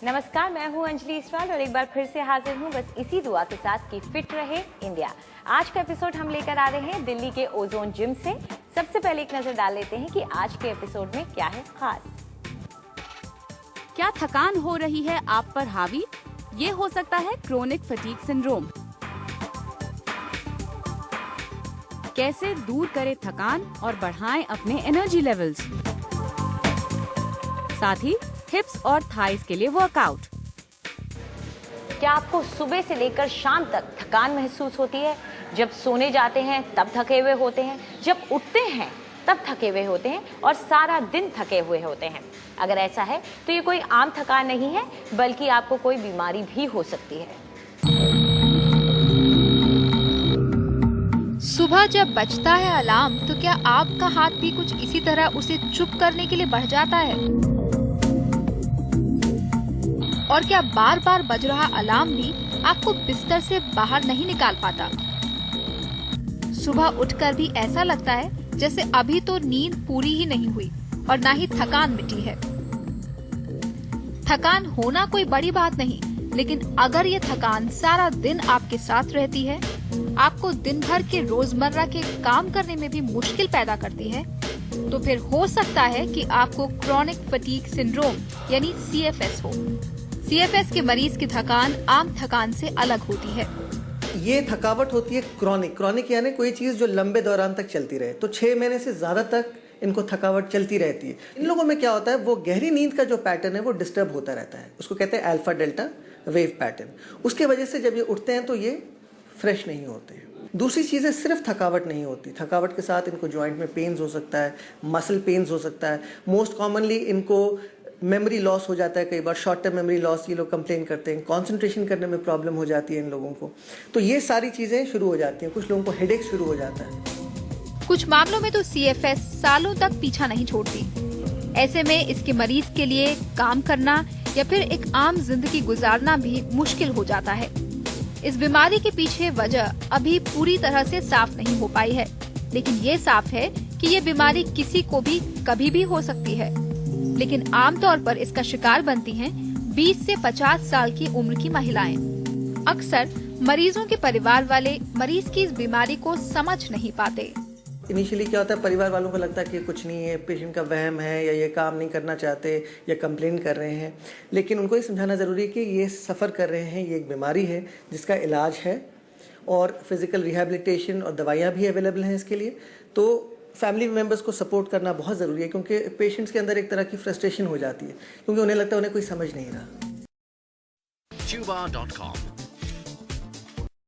नमस्कार, मैं हूं अंजलि इसराल और एक बार फिर से हाजिर हूं बस इसी दुआ के साथ कि फिट रहे इंडिया। आज का एपिसोड हम लेकर आ रहे हैं दिल्ली के ओजोन जिम से। सबसे पहले एक नजर डाल लेते हैं कि आज के एपिसोड में क्या है खास। क्या थकान हो रही है आप पर हावी? ये हो सकता है क्रोनिक फटीग सिंड्रोम। कैसे दूर करें थकान और बढ़ाएं अपने एनर्जी लेवल्स। साथ ही हिप्स और थाइस के लिए वर्कआउट। क्या आपको सुबह से लेकर शाम तक थकान महसूस होती है? जब सोने जाते हैं तब थके हुए होते हैं, जब उठते हैं तब थके हुए होते हैं और सारा दिन थके हुए होते हैं। अगर ऐसा है तो ये कोई आम थकान नहीं है, बल्कि आपको कोई बीमारी भी हो सकती है। सुबह जब बजता है अलार्म, तो क्या आपका हाथ भी कुछ इसी तरह उसे चुप करने के लिए बढ़ जाता है? और क्या बार बार बज रहा अलार्म भी आपको बिस्तर से बाहर नहीं निकाल पाता? सुबह उठकर भी ऐसा लगता है जैसे अभी तो नींद पूरी ही नहीं हुई और ना ही थकान मिटी है। थकान होना कोई बड़ी बात नहीं, लेकिन अगर ये थकान सारा दिन आपके साथ रहती है, आपको दिन भर के रोजमर्रा के काम करने में भी मुश्किल पैदा करती है, तो फिर हो सकता है कि आपको क्रोनिक फटीग सिंड्रोम यानी CFS हो। CFS के मरीज की थकान आम थकान से अलग होती है। ये थकावट होती है क्रोनिक यानी कोई चीज जो लंबे दौरान तक चलती रहे। तो 6 महीने से ज्यादा तक इनको थकावट चलती रहती है। इन लोगों में क्या होता है, वो गहरी नींद का जो पैटर्न है वो डिस्टर्ब होता रहता है। उसको कहते हैं अल्फा डेल्टा वेव पैटर्न। उसके वजह से जब ये उठते हैं तो ये फ्रेश नहीं होते हैं। दूसरी चीज़ें, सिर्फ थकावट नहीं होती, थकावट के साथ इनको जॉइंट में पेन्स हो सकता है, मसल पेन्स हो सकता है। मोस्ट कॉमनली इनको मेमोरी लॉस हो जाता है, कई बार शॉर्ट टर्म मेमोरी लॉस ये लोग कंप्लेन करते हैं। कंसंट्रेशन करने में प्रॉब्लम हो जाती है इन लोगों को। तो ये सारी चीज़ें शुरू हो जाती हैं। कुछ लोगों को हेडेक शुरू हो जाता है। कुछ मामलों में तो CFS सालों तक पीछा नहीं छोड़ती। ऐसे में इसके मरीज के लिए काम करना या फिर एक आम जिंदगी गुजारना भी मुश्किल हो जाता है। इस बीमारी के पीछे वजह अभी पूरी तरह से साफ नहीं हो पाई है, लेकिन ये साफ है कि ये बीमारी किसी को भी कभी भी हो सकती है। लेकिन आमतौर पर इसका शिकार बनती हैं 20 से 50 साल की उम्र की महिलाएं। अक्सर मरीजों के परिवार वाले मरीज की इस बीमारी को समझ नहीं पाते। इनिशियली क्या होता है, परिवार वालों को लगता है कि कुछ नहीं है, पेशेंट का वहम है, या ये काम नहीं करना चाहते या कंप्लेन कर रहे हैं। लेकिन उनको ये समझाना ज़रूरी है कि ये सफ़र कर रहे हैं, ये एक बीमारी है जिसका इलाज है और फिज़िकल रिहैबिलिटेशन और दवाइयाँ भी अवेलेबल हैं इसके लिए। तो फैमिली मेम्बर्स को सपोर्ट करना बहुत ज़रूरी है, क्योंकि पेशेंट्स के अंदर एक तरह की फ्रस्ट्रेशन हो जाती है, क्योंकि उन्हें लगता है उन्हें कोई समझ नहीं रहा। Tuba.com